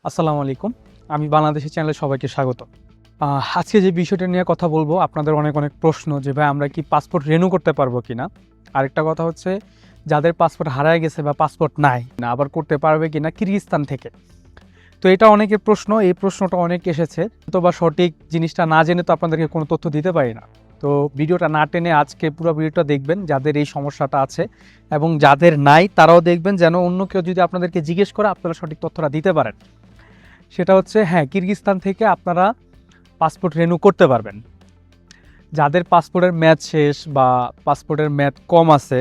আসসালামু আলাইকুম। আমি বাংলাদেশি চ্যানেলে সবাইকে স্বাগত। আজকে যে বিষয়টা নিয়ে কথা বলবো, আপনাদের অনেক প্রশ্ন যে ভাই আমরা কি পাসপোর্ট রিনিউ করতে পারবো কিনা? আরেকটা কথা হচ্ছে যাদের পাসপোর্ট হারায় গেছে বা পাসপোর্ট নাই না আবার করতে পারবে কিনা কিরগিজস্তান থেকে। তো এটা অনেকের প্রশ্ন, এই প্রশ্নটা অনেক এসেছে। তো বা সঠিক জিনিসটা না জেনে তো আপনাদেরকে কোনো তথ্য দিতে পারি না। তো ভিডিওটা না টেনে আজকে পুরো ভিডিওটা দেখবেন যাদের এই সমস্যাটা আছে, এবং যাদের নাই তারাও দেখবেন যেন অন্য কেউ যদি আপনাদেরকে জিজ্ঞেস করে আপনারা সঠিক তথ্যটা দিতে পারেন। সেটা হচ্ছে হ্যাঁ, কিরগিজস্তান থেকে আপনারা পাসপোর্ট রিনিউ করতে পারবেন। যাদের পাসপোর্টের মেয়াদ শেষ বা পাসপোর্টের মেয়াদ কম আছে,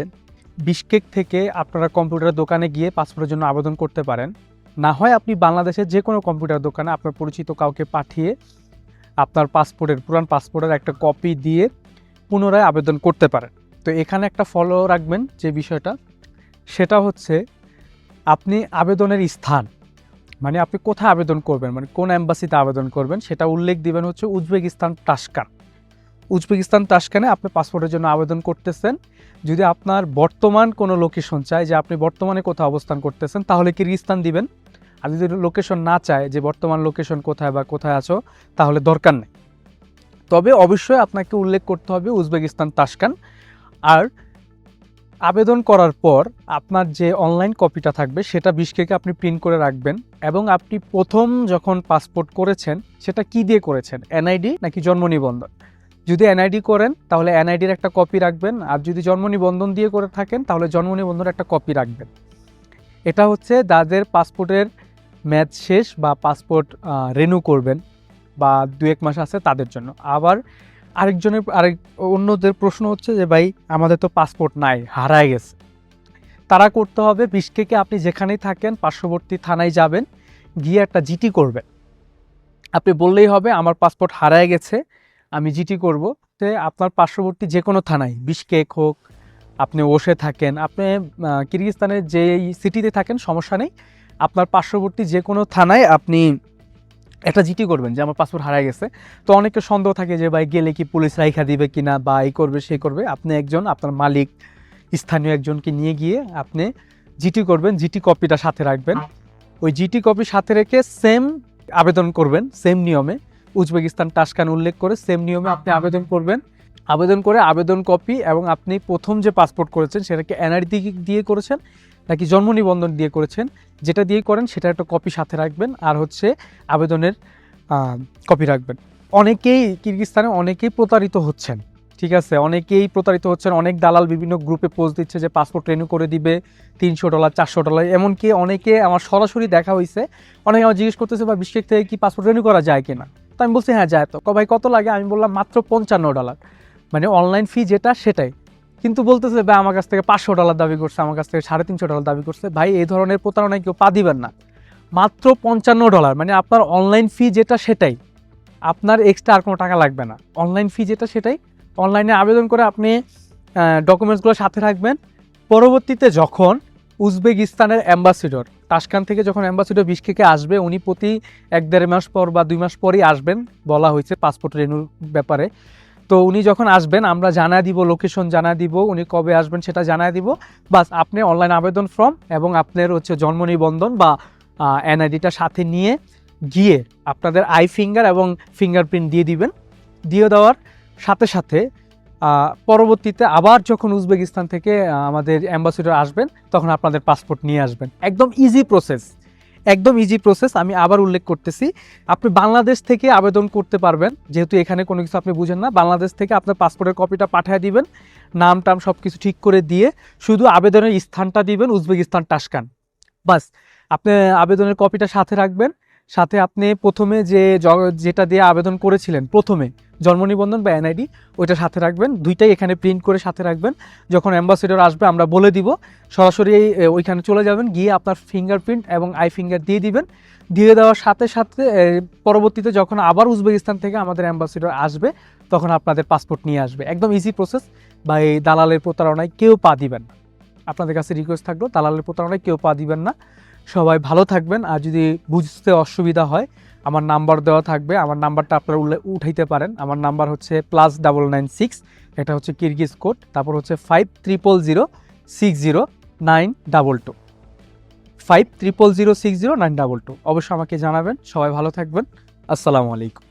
বিশকেক থেকে আপনারা কম্পিউটার দোকানে গিয়ে পাসপোর্টের জন্য আবেদন করতে পারেন। না হয় আপনি বাংলাদেশের যে কোনো কম্পিউটার দোকানে আপনার পরিচিত কাউকে পাঠিয়ে আপনার পুরান পাসপোর্টের একটা কপি দিয়ে পুনরায় আবেদন করতে পারেন। তো এখানে একটা ফলো রাখবেন যে বিষয়টা, সেটা হচ্ছে আপনি আবেদনের স্থান, মানে আপনি কোথায় আবেদন করবেন, মানে কোন অ্যাম্বাসিতে আবেদন করবেন সেটা উল্লেখ দিবেন হচ্ছে উজবেকিস্তান তাশকান। উজবেকিস্তান তাশকানে আপনি পাসপোর্টের জন্য আবেদন করতেছেন। যদি আপনার বর্তমান কোনো লোকেশন চায় যে আপনি বর্তমানে কোথায় অবস্থান করতেছেন, তাহলে কিরগিজস্তান দিবেন। আর যদি লোকেশন না চায় যে বর্তমান লোকেশন কোথায় বা কোথায় আছো, তাহলে দরকার নেই। তবে অবশ্যই আপনাকে উল্লেখ করতে হবে উজবেকিস্তান তাশকান। আর আবেদন করার পর আপনার যে অনলাইন কপিটা থাকবে সেটা বিশকেকে আপনি প্রিন্ট করে রাখবেন। এবং আপনি প্রথম যখন পাসপোর্ট করেছেন সেটা কি দিয়ে করেছেন, এনআইডি নাকি জন্ম নিবন্ধন? যদি এনআইডি করেন তাহলে এনআইডির একটা কপি রাখবেন, আর যদি জন্ম নিবন্ধন দিয়ে করে থাকেন তাহলে জন্ম নিবন্ধনের একটা কপি রাখবেন। এটা হচ্ছে যাদের পাসপোর্টের মেয়াদ শেষ বা পাসপোর্ট রিনিউ করবেন বা 2-1 মাস আছে তাদের জন্য। আবার অন্যদের প্রশ্ন হচ্ছে যে ভাই আমাদের তো পাসপোর্ট নাই, হারায় গেছে। তারা করতে হবে বিশকেকে আপনি যেখানেই থাকেন পার্শ্ববর্তী থানায় যাবেন, গিয়ে একটা জিটি করবেন। আপনি বললেই হবে আমার পাসপোর্ট হারায় গেছে, আমি জিটি করব। তো আপনার পার্শ্ববর্তী যে কোনো থানায়, বিশকেক হোক, আপনি ওশে থাকেন, আপনি কিরগিজস্তানের যে সিটিতে থাকেন সমস্যা নেই, আপনার পার্শ্ববর্তী যে কোনো থানায় আপনি একটা জিটি করবেন যে আমার পাসপোর্ট হারায় গেছে। তো অনেকের সন্দেহ থাকে যে ভাই গেলে কি পুলিশ রাইখা দিবে কিনা বা এই করবে সেই করবে। আপনি আপনার মালিক, স্থানীয় একজনকে নিয়ে গিয়ে আপনি জিটি করবেন, জিটি কপিটা সাথে রাখবেন। ওই জিটি কপি সাথে রেখে সেম আবেদন করবেন, সেম নিয়মে উজবেকিস্তান তাশকান উল্লেখ করে সেম নিয়মে আপনি আবেদন করবেন। আবেদন করে আবেদন কপি এবং আপনি প্রথম যে পাসপোর্ট করেছেন সেটাকে এনআইডি দিয়ে করেছেন নাকি জন্ম নিবন্ধন দিয়ে করেছেন, যেটা দিয়ে করেন সেটা একটা কপি সাথে রাখবেন। আর হচ্ছে আবেদনের কপি রাখবেন। অনেকেই প্রতারিত হচ্ছেন, ঠিক আছে, অনেকেই প্রতারিত হচ্ছেন। অনেক দালাল বিভিন্ন গ্রুপে পোস্ট দিচ্ছে যে পাসপোর্ট রিনিউ করে দিবে $300 $400। এমনকি অনেকে আমার সরাসরি দেখা হয়েছে, অনেকে আমার জিজ্ঞেস করতেছে বা বিশকেক থেকে কি পাসপোর্ট রিনিউ করা যায় কিনা। তো আমি বলছি হ্যাঁ যায়। তো ভাই কত লাগে? আমি বললাম মাত্র $55, মানে অনলাইন ফি যেটা সেটাই। কিন্তু বলতেছে ভাই আমার কাছ থেকে $500 দাবি করছে, আমার কাছ থেকে $350 দাবি করছে। ভাই এই ধরনের প্রতারণায় কেউ পা দিবেন না। মাত্র $55, মানে আপনার অনলাইন ফি যেটা সেটাই, আপনার এক্সট্রা আর কোনো টাকা লাগবে না। অনলাইন ফি যেটা সেটাই। অনলাইনে আবেদন করে আপনি ডকুমেন্টসগুলো সাথে রাখবেন। পরবর্তীতে যখন উজবেকিস্তানের অ্যাম্বাসিডর তাশকান থেকে যখন অ্যাম্বাসিডর বিশকেকে আসবে, উনি প্রতি 1-1.5 মাস পর বা 2 মাস পরই আসবেন, বলা হয়েছে পাসপোর্ট রিনিউর ব্যাপারে। তো উনি যখন আসবেন আমরা জানায় দিব, লোকেশন জানায় দিব, উনি কবে আসবেন সেটা জানায় দিব। বাস আপনি অনলাইন আবেদন ফর্ম এবং আপনার হচ্ছে জন্ম নিবন্ধন বা এনআইডিটা সাথে নিয়ে গিয়ে আপনাদের আই ফিঙ্গার এবং ফিঙ্গারপ্রিন্ট দিয়ে দিবেন। দিয়ে দেওয়ার সাথে সাথে পরবর্তীতে আবার যখন উজবেকিস্তান থেকে আমাদের অ্যাম্বাসিডর আসবেন তখন আপনাদের পাসপোর্ট নিয়ে আসবেন। একদম ইজি প্রসেস, একদম ইজি প্রসেস। আমি আবার উল্লেখ করতেছি, আপনি বাংলাদেশ থেকে আবেদন করতে পারবেন, যেহেতু এখানে কোনো কিছু আপনি বুঝেন না। বাংলাদেশ থেকে আপনার পাসপোর্টের কপিটা পাঠিয়ে দিবেন, নাম টাম সব কিছু ঠিক করে দিয়ে শুধু আবেদনের স্থানটা দিবেন উজবেকিস্তান তাশকান। বাস আপনি আবেদনের কপিটা সাথে রাখবেন। সাথে আপনি প্রথমে যেটা দিয়ে আবেদন করেছিলেন, প্রথমে জন্ম নিবন্ধন বা এনআইডি, ওইটা সাথে রাখবেন। দুইটাই এখানে প্রিন্ট করে সাথে রাখবেন। যখন অ্যাম্বাসেডর আসবে আমরা বলে দিব, সরাসরি ওইখানে চলে যাবেন, গিয়ে আপনার ফিঙ্গারপ্রিন্ট এবং আই ফিঙ্গার দিয়ে দিবেন। দিয়ে দেওয়ার সাথে সাথে পরবর্তীতে যখন আবার উজবেকিস্তান থেকে আমাদের অ্যাম্বাসেডর আসবে তখন আপনাদের পাসপোর্ট নিয়ে আসবে। একদম ইজি প্রসেস। বা এই দালালের প্রতারণায় কেউ পা দিবেন না। আপনাদের কাছে রিকোয়েস্ট থাকলো, দালালের প্রতারণায় কেউ পা দিবেন না। সবাই ভালো থাকবেন। আর যদি বুঝতে অসুবিধা হয় আমার নাম্বার দেওয়া থাকবে, আমার নাম্বারটা আপনারা উঠাইতে পারেন। আমার নাম্বার হচ্ছে +996, এটা হচ্ছে কিরগিজ কোড, তারপর হচ্ছে 50060922। 500060922। অবশ্যই আমাকে জানাবেন। সবাই ভালো থাকবেন। আসসালামু আলাইকুম।